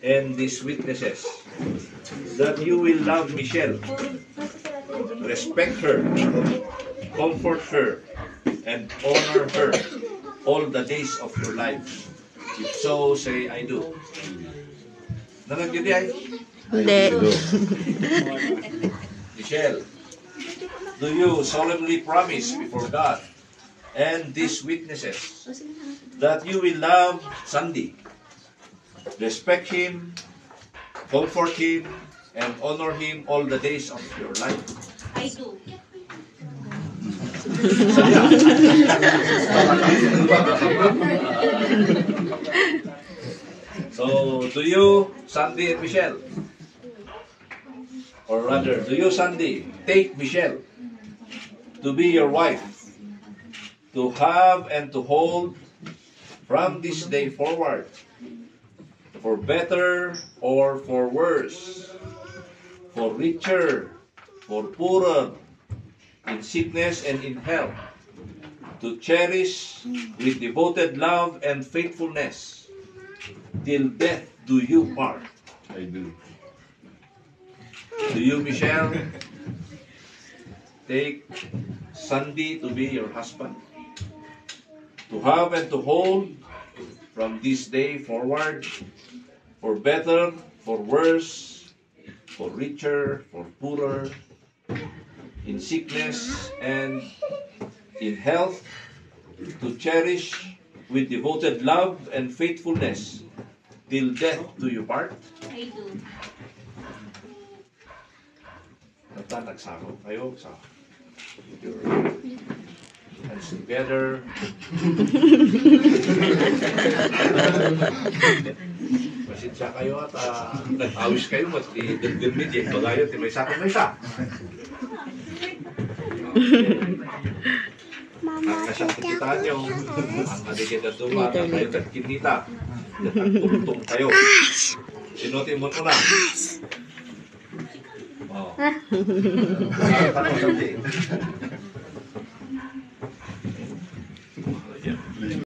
and these witnesses, that you will love Michelle, respect her, comfort her, and honor her all the days of your life. If so, say, I do. Nanag yun ay? Hindi. Michelle, do you solemnly promise before God and these witnesses that you will love Sandy, respect him, comfort him, and honor him all the days of your life? I do. So, do you, Sandy and Michelle? Or rather, do you, Sandy, take Michelle to be your wife, to have and to hold from this day forward, for better or for worse, for richer, for poorer, in sickness and in health, to cherish with devoted love and faithfulness, till death do you part? I do. Do you, Michelle, take Sandy to be your husband, to have and to hold from this day forward, for better, for worse, for richer, for poorer, in sickness and in health, to cherish with devoted love and faithfulness, till death do you part? I do. Nagsako kayo sa your hands together. Pasensya kayo at nag-awis kayo at i-dagdag yung bagayan at may sakot na isa. Ang kasakititan nyo, ang adigid at tuwa at kayo nagkinita. Nagtungtong kayo. Sinutin mo na. Oh.